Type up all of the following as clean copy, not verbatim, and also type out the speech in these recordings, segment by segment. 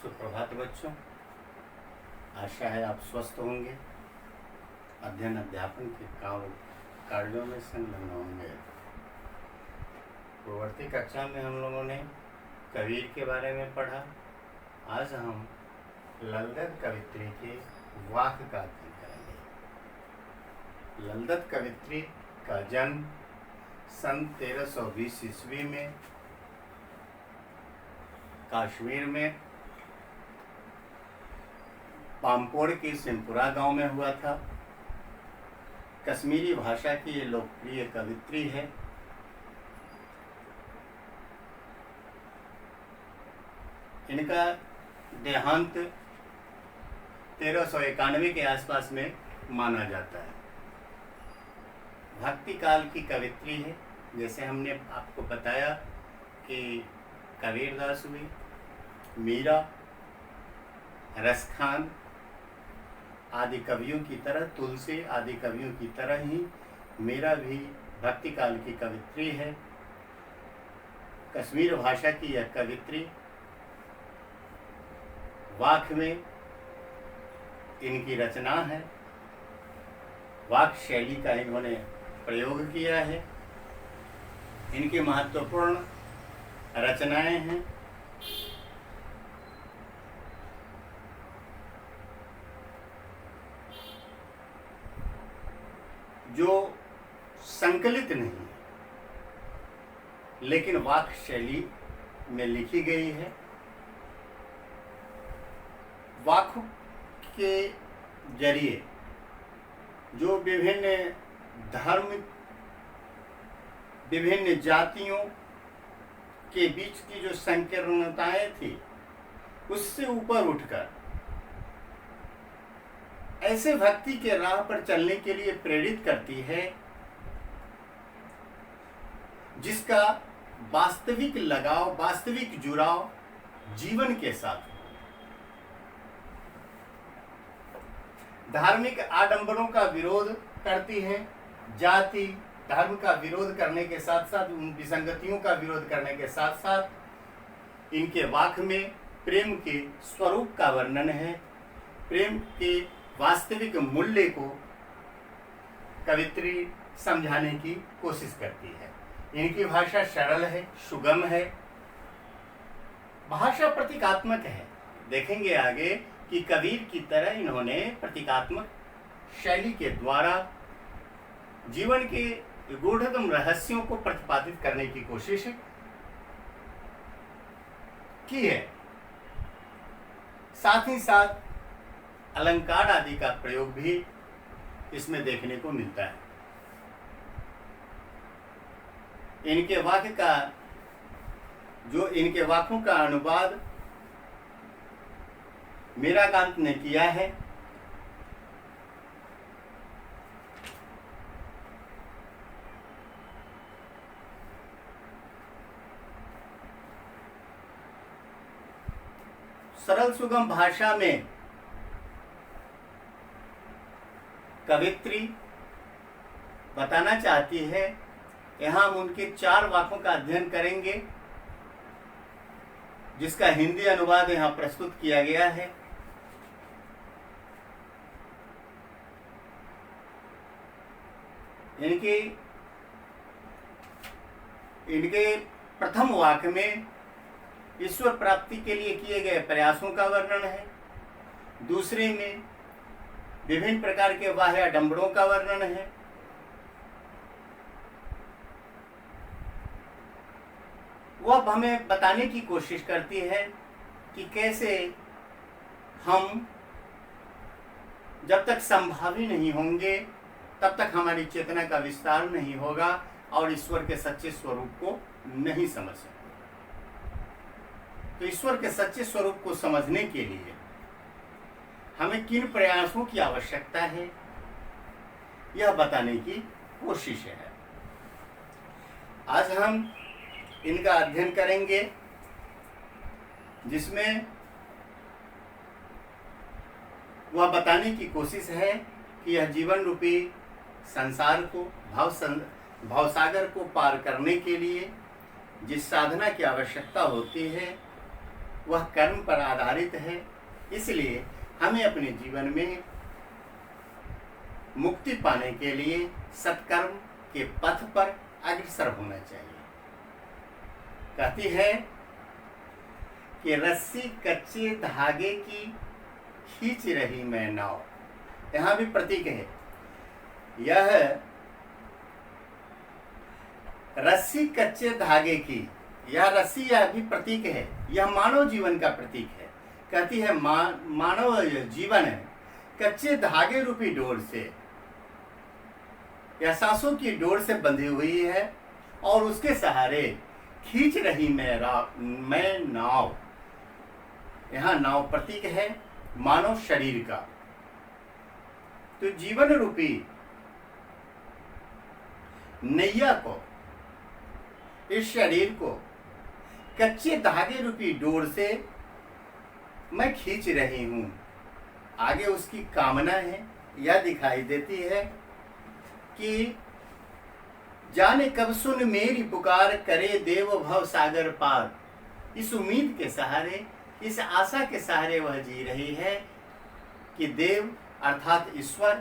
सुप्रभात बच्चों। आशा है आप स्वस्थ होंगे, अध्ययन अध्यापन के कार्यों में संलग्न होंगे। पूर्ववर्ती कक्षा में हम लोगों ने कबीर के बारे में पढ़ा। आज हम ललदत कवित्री के वाक का अध्ययन करेंगे। ललदत कवित्री का जन्म सन 1320 ईस्वी में कश्मीर में पामपोड़ के सिमपुरा गांव में हुआ था। कश्मीरी भाषा की ये लोकप्रिय कवित्री है। इनका देहांत 1391 के आसपास में माना जाता है। भक्ति काल की कवित्री है। जैसे हमने आपको बताया कि कबीरदास हुई, मीरा, रसखान आदि कवियों की तरह, तुलसी आदि कवियों की तरह ही मीरा भी भक्ति काल की कवित्री है। कश्मीर भाषा की यह कवित्री वाक में इनकी रचना है। वाक शैली का इन्होंने प्रयोग किया है। इनकी महत्वपूर्ण रचनाएं हैं। जो संकलित नहीं है लेकिन वाक शैली में लिखी गई है। वाक के जरिए जो विभिन्न धर्म, विभिन्न जातियों के बीच की जो संकीर्णताएं थी उससे ऊपर उठकर ऐसे भक्ति के राह पर चलने के लिए प्रेरित करती है जिसका वास्तविक लगाव, वास्तविक जुड़ाव जीवन के साथ हो। धार्मिक आडंबरों का विरोध करती है। जाति धर्म का विरोध करने के साथ साथ, उन विसंगतियों का विरोध करने के साथ साथ इनके वाक में प्रेम के स्वरूप का वर्णन है। प्रेम के वास्तविक मूल्य को कवित्री समझाने की कोशिश करती है। इनकी भाषा सरल है, सुगम है, भाषा प्रतीकात्मक है। देखेंगे आगे कि कबीर की तरह इन्होंने प्रतीकात्मक शैली के द्वारा जीवन के गूढ़तम रहस्यों को प्रतिपादित करने की कोशिश की है। साथ ही साथ अलंकार आदि का प्रयोग भी इसमें देखने को मिलता है। इनके वाक्य का इनके वाक्यों का अनुवाद मीराकांत ने किया है। सरल सुगम भाषा में कवित्री बताना चाहती है। यहाँ हम उनके 4 वाक्यों का अध्ययन करेंगे जिसका हिंदी अनुवाद यहाँ प्रस्तुत किया गया है। इनके प्रथम वाक्य में ईश्वर प्राप्ति के लिए किए गए प्रयासों का वर्णन है। दूसरे में विभिन्न प्रकार के बाह्य आडंबरों का वर्णन है। वह हमें बताने की कोशिश करती है कि कैसे हम जब तक संभावी नहीं होंगे तब तक हमारी चेतना का विस्तार नहीं होगा और ईश्वर के सच्चे स्वरूप को नहीं समझ सकते। तो ईश्वर के सच्चे स्वरूप को समझने के लिए हमें किन प्रयासों की आवश्यकता है, यह बताने की कोशिश है। आज हम इनका अध्ययन करेंगे जिसमें वह बताने की कोशिश है कि यह जीवन रूपी संसार को, भवसागर को पार करने के लिए जिस साधना की आवश्यकता होती है वह कर्म पर आधारित है। इसलिए हमें अपने जीवन में मुक्ति पाने के लिए सत्कर्म के पथ पर अग्रसर होना चाहिए। कहती है कि रस्सी कच्चे धागे की खींच रही मैं नाव। यहां भी प्रतीक है। यह रस्सी कच्चे धागे की, यह रस्सी यह भी प्रतीक है, यह मानव जीवन का प्रतीक है। कहती है मानव जीवन कच्चे धागे रूपी डोर से, एहसासों की डोर से बंधी हुई है और उसके सहारे खींच रही मैं नाव। यहां नाव प्रतीक है मानव शरीर का। तो जीवन रूपी नैया को, इस शरीर को कच्चे धागे रूपी डोर से मैं खींच रही हूं। आगे उसकी कामना है, यह दिखाई देती है कि जाने कब सुन मेरी पुकार, करे देव भव सागर पार। इस उम्मीद के सहारे, इस आशा के सहारे वह जी रही है कि देव अर्थात ईश्वर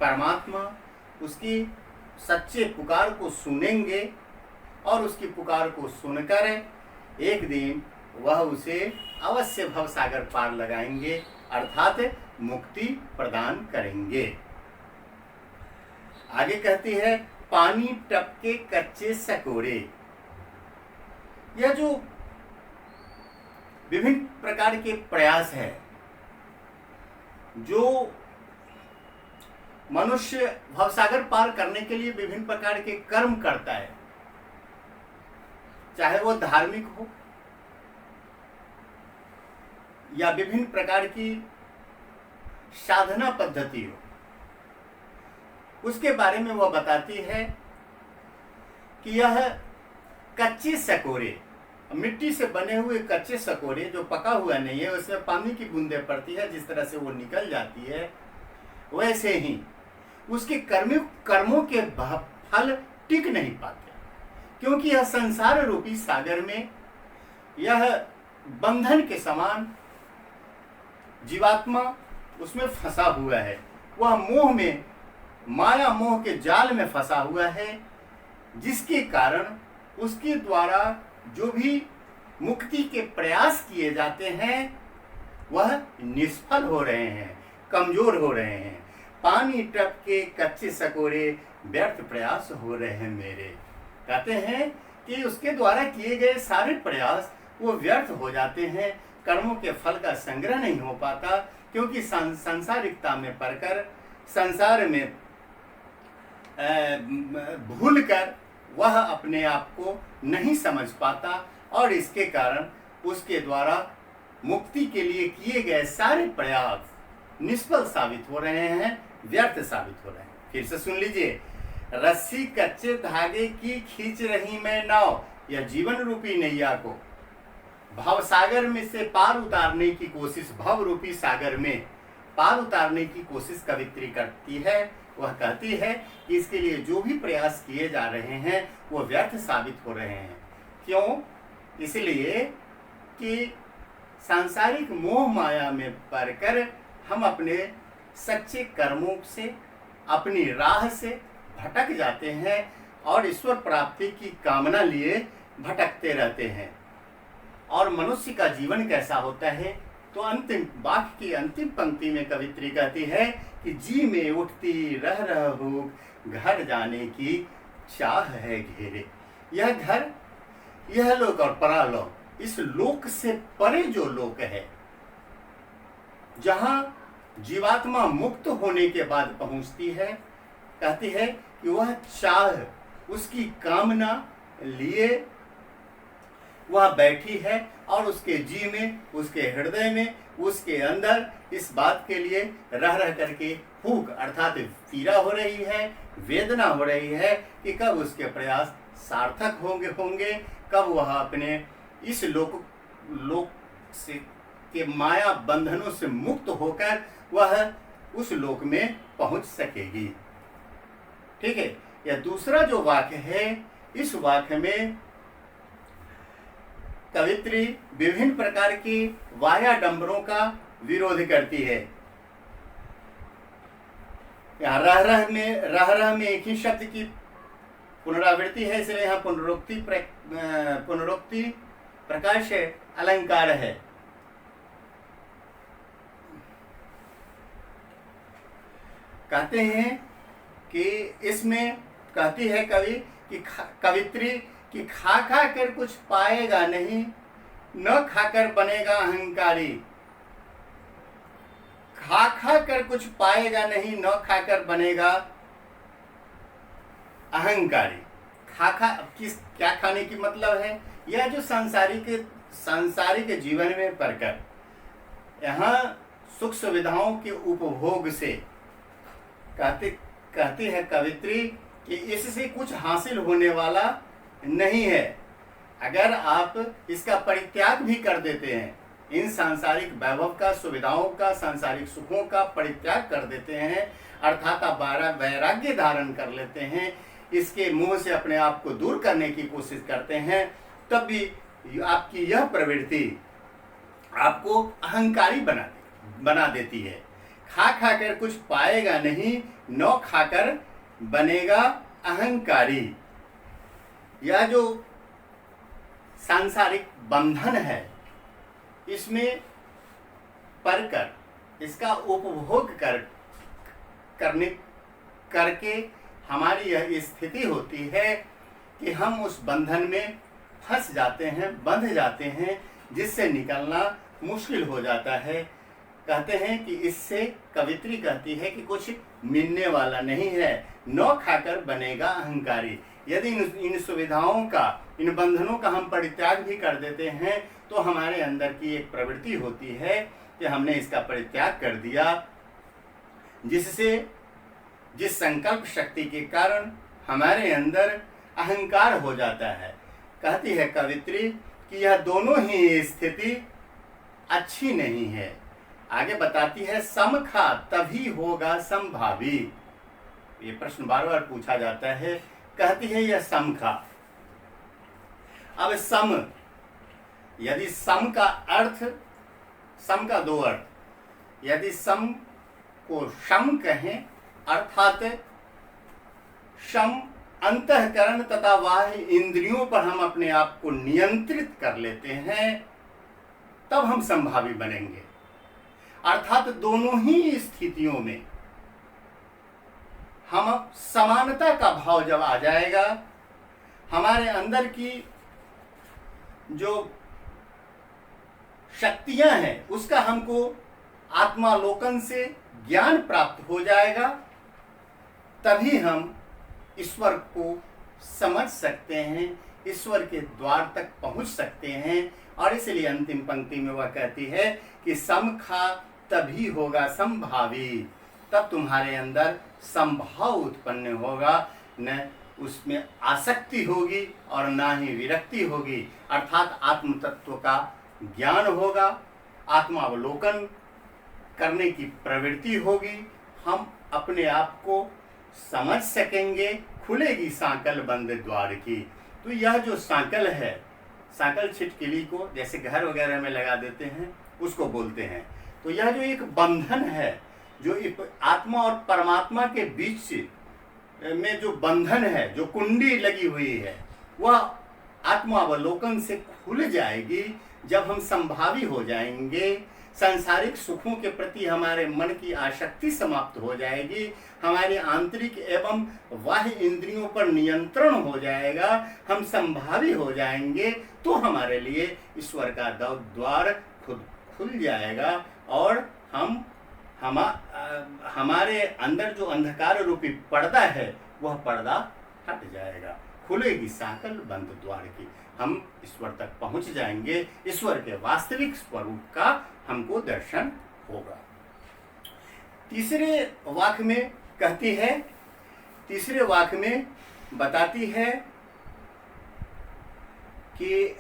परमात्मा उसकी सच्चे पुकार को सुनेंगे और उसकी पुकार को सुनकर एक दिन वह उसे अवश्य भव सागर पार लगाएंगे, अर्थात मुक्ति प्रदान करेंगे। आगे कहती है पानी टपके कच्चे सकोरे। यह जो विभिन्न प्रकार के प्रयास है जो मनुष्य भवसागर पार करने के लिए विभिन्न प्रकार के कर्म करता है, चाहे वो धार्मिक हो या विभिन्न प्रकार की साधना पद्धति हो, उसके बारे में वह बताती है कि यह कच्चे सकोरे, मिट्टी से बने हुए कच्चे सकोरे जो पका हुआ नहीं है, उसमें पानी की बूंदें पड़ती है, जिस तरह से वो निकल जाती है, वैसे ही उसके कर्मों के फल टिक नहीं पाते, क्योंकि यह संसार रूपी सागर में यह बंधन के समान जीवात्मा उसमें फंसा हुआ है। वह मोह में, माया मोह के जाल में फंसा हुआ है, जिसके कारण उसके द्वारा जो भी मुक्ति के प्रयास किए जाते हैं वह निष्फल हो रहे हैं, कमजोर हो रहे हैं। पानी टपके कच्चे सकोरे, व्यर्थ प्रयास हो रहे हैं मेरे। कहते हैं कि उसके द्वारा किए गए सारे प्रयास वो व्यर्थ हो जाते हैं, कर्मों के फल का संग्रह नहीं हो पाता, क्योंकि संसारिकता में पड़कर संसार में भूल कर वह अपने आप को नहीं समझ पाता, और इसके कारण उसके द्वारा मुक्ति के लिए किए गए सारे प्रयास निष्फल साबित हो रहे हैं, व्यर्थ साबित हो रहे हैं। फिर से सुन लीजिए, रस्सी कच्चे धागे की खींच रही मैं नाव, यह जीवन रूपी नैया को भव सागर में से पार उतारने की कोशिश, भव रूपी सागर में पार उतारने की कोशिश कवित्री करती है। वह कहती है कि इसके लिए जो भी प्रयास किए जा रहे हैं वो व्यर्थ साबित हो रहे हैं। क्यों? इसलिए कि सांसारिक मोह माया में पड़कर हम अपने सच्चे कर्मों से, अपनी राह से भटक जाते हैं और ईश्वर प्राप्ति की कामना लिए भटकते रहते हैं। और मनुष्य का जीवन कैसा होता है? तो अंतिम वाक्य की अंतिम पंक्ति में कवित्री कहती है कि जी में उठती रह हो, घर जाने की चाह है घेरे। यह घर, यह लोक और परालोक, इस लोक से परे जो लोक है, जहां जीवात्मा मुक्त होने के बाद पहुंचती है, कहती है कि वह चाह, उसकी कामना लिए वह बैठी है और उसके जी में, उसके हृदय में, उसके अंदर इस बात के लिए रह रह करके भूख अर्थात पीड़ा हो रही है, वेदना हो रही है कि कब उसके प्रयास सार्थक होंगे, कब वह अपने इस लोक से के माया बंधनों से मुक्त होकर वह उस लोक में पहुंच सकेगी। ठीक है। यह दूसरा जो वाक्य है, इस वाक्य में कवित्री विभिन्न प्रकार की बाह्याडंबरों का विरोध करती है। यहाँ रह रह में एक ही शब्द की पुनरावृत्ति है, इसलिए यहाँ पुनरुक्ति प्रकाश अलंकार है। कहते हैं कि इसमें कहती है कवित्री कि खा खा कर कुछ पाएगा नहीं, न खाकर बनेगा अहंकारी। खा खा कर कुछ पाएगा नहीं, न खाकर बनेगा अहंकारी। क्या खाने की मतलब है? यह जो सांसारिक जीवन में पड़कर यहाँ सुख सुविधाओं के उपभोग से कहती है कवित्री कि इससे कुछ हासिल होने वाला नहीं है। अगर आप इसका परित्याग भी कर देते हैं, इन सांसारिक वैभव का, सुविधाओं का, सांसारिक सुखों का परित्याग कर देते हैं, अर्थात आप वैराग्य धारण कर लेते हैं, इसके मुंह से अपने आप को दूर करने की कोशिश करते हैं, तब भी आपकी यह प्रवृत्ति आपको अहंकारी बना देती है। खा खाकर कुछ पाएगा नहीं, न खाकर बनेगा अहंकारी। यह जो सांसारिक बंधन है, इसमें पड़कर इसका उपभोग करके हमारी यह स्थिति होती है कि हम उस बंधन में फंस जाते हैं, बंध जाते हैं, जिससे निकलना मुश्किल हो जाता है। कहते हैं कि इससे कवित्री कहती है कि कुछ मिलने वाला नहीं है, न खाकर बनेगा अहंकारी। यदि इन सुविधाओं का, इन बंधनों का हम परित्याग भी कर देते हैं, तो हमारे अंदर की एक प्रवृत्ति होती है कि हमने इसका परित्याग कर दिया, जिस संकल्प शक्ति के कारण हमारे अंदर अहंकार हो जाता है। कहती है कवित्री कि यह दोनों ही स्थिति अच्छी नहीं है। आगे बताती है, सम खा तभी होगा समभावी। ये प्रश्न बार बार पूछा जाता है। कहती है यह सम खा। अब सम, यदि सम का अर्थ, सम का दो अर्थ, यदि सम को शम कहें, अर्थात शम अंतःकरण तथा बाह्य इंद्रियों पर हम अपने आप को नियंत्रित कर लेते हैं, तब हम संभावी बनेंगे। अर्थात दोनों ही स्थितियों में हम समानता का भाव जब आ जाएगा, हमारे अंदर की जो शक्तियां हैं उसका हमको आत्मालोकन से ज्ञान प्राप्त हो जाएगा, तभी हम ईश्वर को समझ सकते हैं, ईश्वर के द्वार तक पहुंच सकते हैं। और इसलिए अंतिम पंक्ति में वह कहती है कि सम खा तभी होगा संभावी। तब तुम्हारे अंदर संभाव उत्पन्न होगा, न उसमें आसक्ति होगी और ना ही विरक्ति होगी। अर्थात आत्म तत्व का ज्ञान होगा, आत्मावलोकन करने की प्रवृत्ति होगी, हम अपने आप को समझ सकेंगे, खुलेगी सांकल बंद द्वार की। तो यह जो सांकल है, सांकल छिटकिली को जैसे घर वगैरह में लगा देते हैं, उसको बोलते हैं। तो यह जो एक बंधन है, जो आत्मा और परमात्मा के बीच में जो बंधन है, जो कुंडी लगी हुई है, वह आत्मावलोकन से खुल जाएगी जब हम संभावी हो जाएंगे। सांसारिक सुखों के प्रति हमारे मन की आसक्ति समाप्त हो जाएगी, हमारे आंतरिक एवं बाह्य इंद्रियों पर नियंत्रण हो जाएगा, हम संभावी हो जाएंगे, तो हमारे लिए ईश्वर का द्वार खुद खुल जाएगा और हमारे अंदर जो अंधकार रूपी पर्दा है, वह पर्दा हट जाएगा, खुलेगी सांकल बंद द्वार की। हम ईश्वर तक पहुंच जाएंगे, ईश्वर के वास्तविक स्वरूप का हमको दर्शन होगा। तीसरे वाक्य में कहती है, तीसरे वाक्य में बताती है कि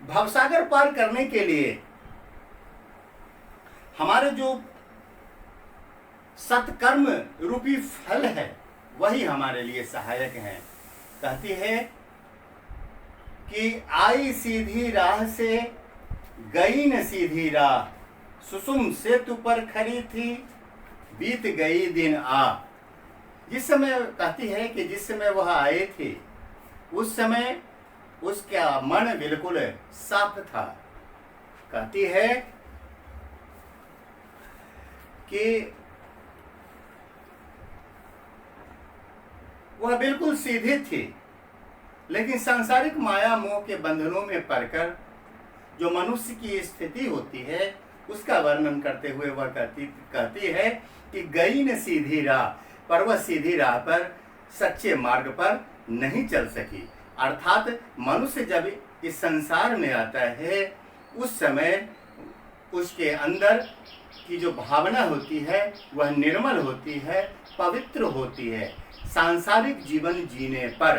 भवसागर पार करने के लिए हमारे जो सत्कर्म रूपी फल है, वही हमारे लिए सहायक हैं। कहती है कि आई सीधी राह से गई न सीधी राह, सुसुम सेतु पर खड़ी थी बीत गई दिन आ। जिस समय कहती है कि जिस समय वह आए थे उस समय उसका मन बिल्कुल साफ था। कहती है कि वह बिल्कुल सीधी थी, लेकिन सांसारिक माया मोह के बंधनों में पड़कर जो मनुष्य की स्थिति होती है उसका वर्णन करते हुए वह कहती है कि गई न सीधी राह, पर वह सीधी राह पर सच्चे मार्ग पर नहीं चल सकी। अर्थात मनुष्य जब इस संसार में आता है उस समय उसके अंदर की जो भावना होती है वह निर्मल होती है, पवित्र होती है। सांसारिक जीवन जीने पर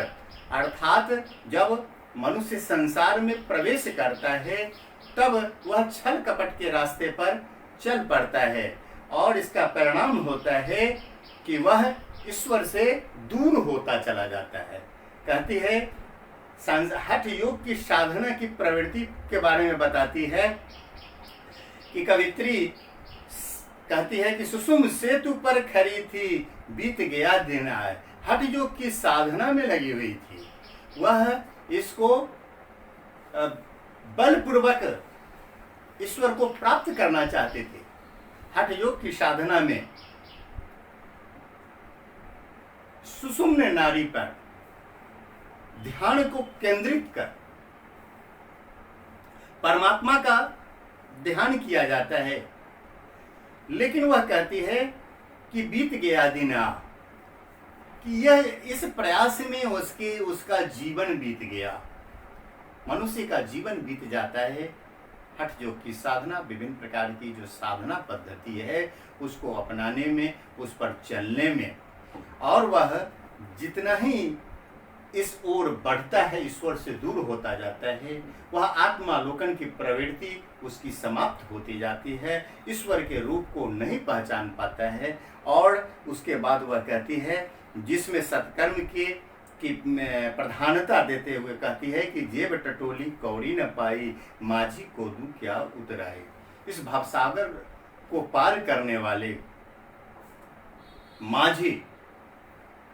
अर्थात जब मनुष्य संसार में प्रवेश करता है तब वह छल कपट के रास्ते पर चल पड़ता है और इसका परिणाम होता है कि वह ईश्वर से दूर होता चला जाता है। कहती है हठ योग की साधना की प्रवृत्ति के बारे में बताती है कि कवित्री कहती है कि सुसुम सेतु पर खड़ी थी बीत गया दिन आए। हठ योग की साधना में लगी हुई थी, वह इसको बलपूर्वक ईश्वर को प्राप्त करना चाहते थे। हठ योग की साधना में सुषुम्न नाड़ी पर ध्यान को केंद्रित कर परमात्मा का ध्यान किया जाता है। लेकिन वह कहती है कि बीत गया दिन आ, कि यह इस प्रयास में उसका जीवन बीत गया, मनुष्य का जीवन बीत जाता है। हठ योग की साधना, विभिन्न प्रकार की जो साधना पद्धति है उसको अपनाने में, उस पर चलने में, और वह जितना ही इस ओर बढ़ता है ईश्वर से दूर होता जाता है, वह आत्मालोकन की प्रवृत्ति उसकी समाप्त होती जाती है, ईश्वर के रूप को नहीं पहचान पाता है। और उसके बाद वह कहती है जिसमें सत्कर्म की प्रधानता देते हुए कहती है कि जेब टटोली कौड़ी न पाई, माझी को दू क्या उतराई। इस भवसागर को पार करने वाले माझी,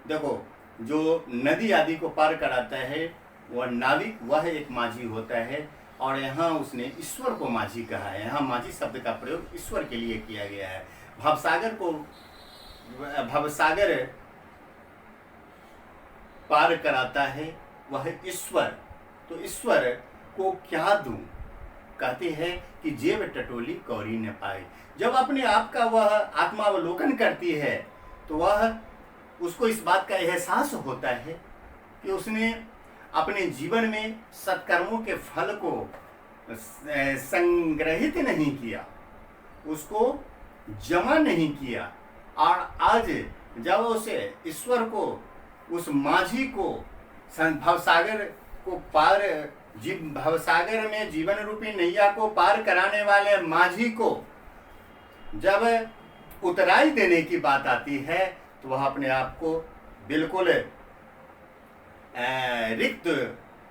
देखो जो नदी आदि को पार कराता है वह नाविक, वह एक माझी होता है। और यहाँ उसने ईश्वर को माझी कहा है, यहाँ माझी शब्द का प्रयोग ईश्वर के लिए किया गया है। भवसागर पार कराता है वह ईश्वर, तो ईश्वर को क्या दूं, कहते हैं कि जेब टटोली कौड़ी न पाए। जब अपने आप का वह आत्मावलोकन करती है तो वह उसको इस बात का एहसास होता है कि उसने अपने जीवन में सत्कर्मों के फल को संग्रहित नहीं किया, उसको जमा नहीं किया। और आज जब उसे ईश्वर को, उस माझी को, भवसागर को पार, भवसागर में जीवन रूपी नैया को पार कराने वाले माझी को जब उतराई देने की बात आती है तो वह अपने आप को बिल्कुल रिक्त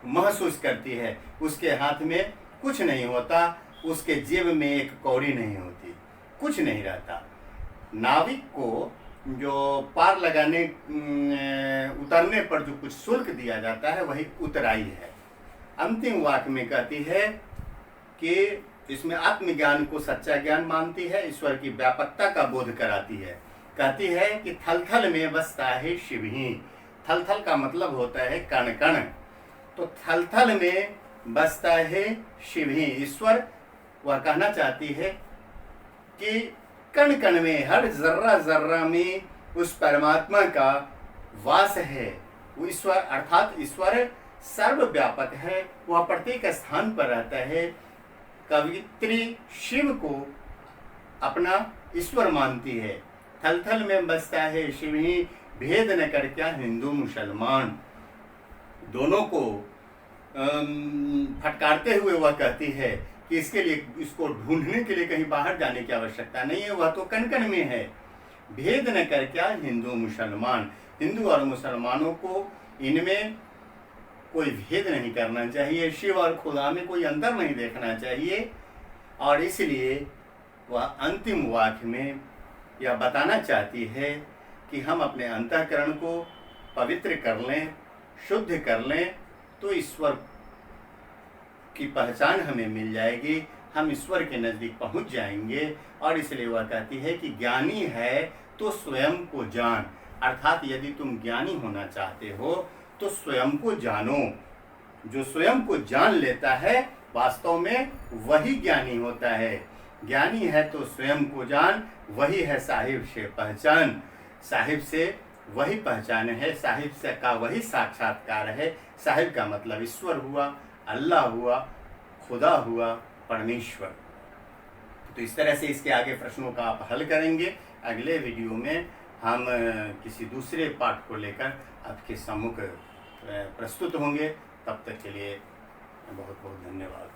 महसूस करती है। उसके हाथ में कुछ नहीं होता, उसके जेब में एक कौड़ी नहीं होती, कुछ नहीं रहता। नाविक को जो पार लगाने उतरने पर जो कुछ शुल्क दिया जाता है वही उतराई है। अंतिम वाक्य में कहती है कि इसमें आत्मज्ञान को सच्चा ज्ञान मानती है, ईश्वर की व्यापकता का बोध कराती है। कहती है कि थल थल में बसता है शिव ही, थल थल का मतलब होता है कण कण, तो थल थल में बसता है शिव ही, ईश्वर। वह कहना चाहती है कि कण कण में, हर जर्रा जर्रा में उस परमात्मा का वास है। वो ईश्वर अर्थात ईश्वर सर्वव्यापक है, वह प्रत्येक स्थान पर रहता है। कवित्री शिव को अपना ईश्वर मानती है। थल थल में बसता है शिव ही, भेद न कर क्या हिंदू मुसलमान। दोनों को फटकारते हुए वह कहती है कि इसके लिए, इसको ढूंढने के लिए कहीं बाहर जाने की आवश्यकता नहीं है, वह तो कण कण में है। भेद न कर क्या हिंदू मुसलमान, हिंदू और मुसलमानों को इनमें कोई भेद नहीं करना चाहिए, शिव और खुदा में कोई अंतर नहीं देखना चाहिए। और इसलिए वह अंतिम वाक्य में यह बताना चाहती है कि हम अपने अंतःकरण को पवित्र कर लें, शुद्ध कर लें, तो ईश्वर की पहचान हमें मिल जाएगी, हम ईश्वर के नज़दीक पहुंच जाएंगे। और इसलिए वह कहती है कि ज्ञानी है तो स्वयं को जान, अर्थात यदि तुम ज्ञानी होना चाहते हो तो स्वयं को जानो। जो स्वयं को जान लेता है वास्तव में वही ज्ञानी होता है। ज्ञानी है तो स्वयं को जान, वही है साहिब से पहचान। साहिब से वही पहचान है, साहिब से का वही साक्षात्कार है। साहिब का मतलब ईश्वर हुआ, अल्लाह हुआ, खुदा हुआ, परमेश्वर। तो इस तरह से इसके आगे प्रश्नों का आप हल करेंगे। अगले वीडियो में हम किसी दूसरे पाठ को लेकर आपके सम्मुख प्रस्तुत होंगे। तब तक के लिए बहुत बहुत धन्यवाद।